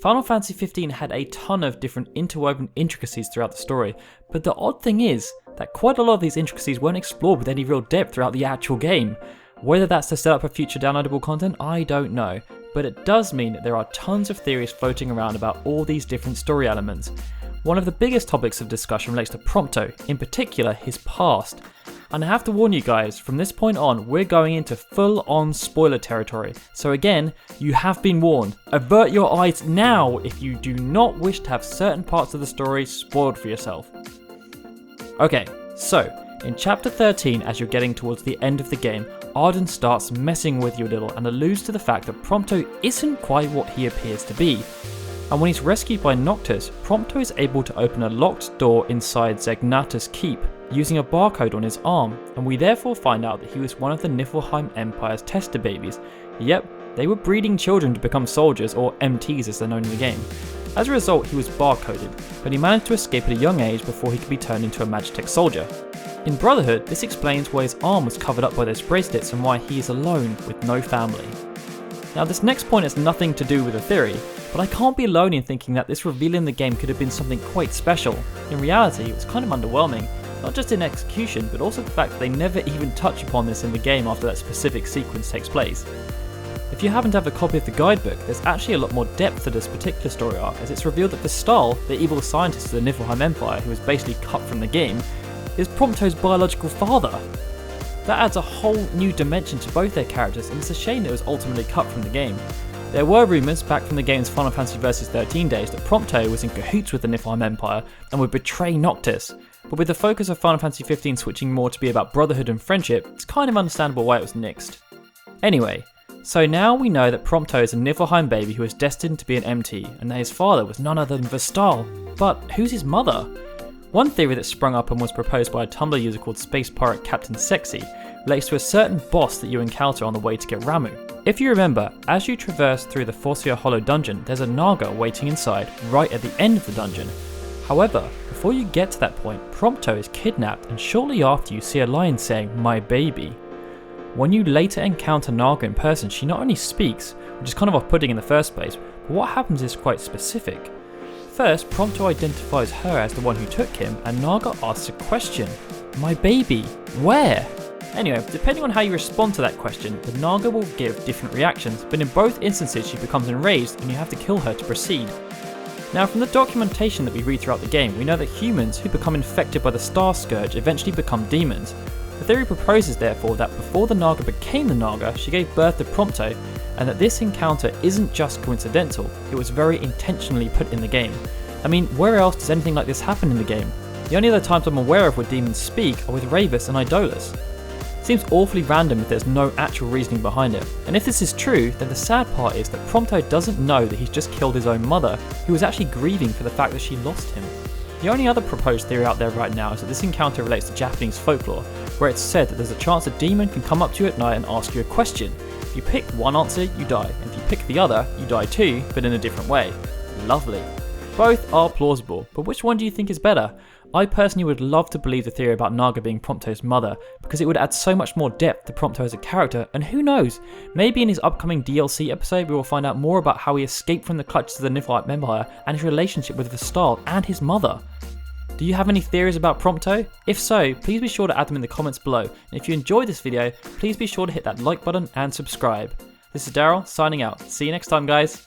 Final Fantasy 15 had a ton of different interwoven intricacies throughout the story, but the odd thing is that quite a lot of these intricacies weren't explored with any real depth throughout the actual game. Whether that's to set up for future downloadable content, I don't know, but it does mean that there are tons of theories floating around about all these different story elements. One of the biggest topics of discussion relates to Prompto, in particular his past. And I have to warn you guys, from this point on, we're going into full-on spoiler territory. So again, you have been warned. Avert your eyes now if you do not wish to have certain parts of the story spoiled for yourself. Okay, so in chapter 13, as you're getting towards the end of the game, Arden starts messing with you a little and alludes to the fact that Prompto isn't quite what he appears to be. And when he's rescued by Noctis, Prompto is able to open a locked door inside Zegnatus Keep, using a barcode on his arm, and we therefore find out that he was one of the Niflheim Empire's tester babies. Yep, they were breeding children to become soldiers, or MTs as they're known in the game. As a result, he was barcoded, but he managed to escape at a young age before he could be turned into a Magitech soldier. In Brotherhood, this explains why his arm was covered up by those bracelets and why he is alone with no family. Now this next point has nothing to do with the theory, but I can't be alone in thinking that this reveal in the game could have been something quite special. In reality, it was kind of underwhelming, not just in execution, but also the fact that they never even touch upon this in the game after that specific sequence takes place. If you happen to have a copy of the guidebook, there's actually a lot more depth to this particular story arc, as it's revealed that Vestal, the evil scientist of the Niflheim Empire who was basically cut from the game, is Prompto's biological father. That adds a whole new dimension to both their characters, and it's a shame that it was ultimately cut from the game. There were rumours back from the game's Final Fantasy Versus 13 days that Prompto was in cahoots with the Niflheim Empire and would betray Noctis, but with the focus of Final Fantasy 15 switching more to be about brotherhood and friendship, it's kind of understandable why it was nixed. Anyway, so now we know that Prompto is a Niflheim baby who is destined to be an MT, and that his father was none other than Vestal. But who's his mother? One theory that sprung up and was proposed by a Tumblr user called Space Pirate Captain Sexy relates to a certain boss that you encounter on the way to get Ramuh. If you remember, as you traverse through the Forcia Hollow dungeon, there's a Naga waiting inside, right at the end of the dungeon. However, before you get to that point, Prompto is kidnapped, and shortly after you see a line saying, "My baby." When you later encounter Naga in person, she not only speaks, which is kind of off-putting in the first place, but what happens is quite specific. First, Prompto identifies her as the one who took him, and Naga asks a question. "My baby, where?" Anyway, depending on how you respond to that question, the Naga will give different reactions, but in both instances she becomes enraged and you have to kill her to proceed. Now from the documentation that we read throughout the game, we know that humans who become infected by the Star Scourge eventually become demons. The theory proposes therefore that before the Naga became the Naga, she gave birth to Prompto, and that this encounter isn't just coincidental, it was very intentionally put in the game. I mean, where else does anything like this happen in the game? The only other times I'm aware of where demons speak are with Ravus and Idolus. Seems awfully random if there's no actual reasoning behind it. And if this is true, then the sad part is that Prompto doesn't know that he's just killed his own mother, who was actually grieving for the fact that she lost him. The only other proposed theory out there right now is that this encounter relates to Japanese folklore, where it's said that there's a chance a demon can come up to you at night and ask you a question. If you pick one answer, you die, and if you pick the other, you die too, but in a different way. Lovely. Both are plausible, but which one do you think is better? I personally would love to believe the theory about Naga being Prompto's mother, because it would add so much more depth to Prompto as a character, and who knows, maybe in his upcoming DLC episode we will find out more about how he escaped from the clutches of the Niflheim Empire and his relationship with Vestal and his mother. Do you have any theories about Prompto? If so, please be sure to add them in the comments below, and if you enjoyed this video, please be sure to hit that like button and subscribe. This is Daryl, signing out. See you next time guys.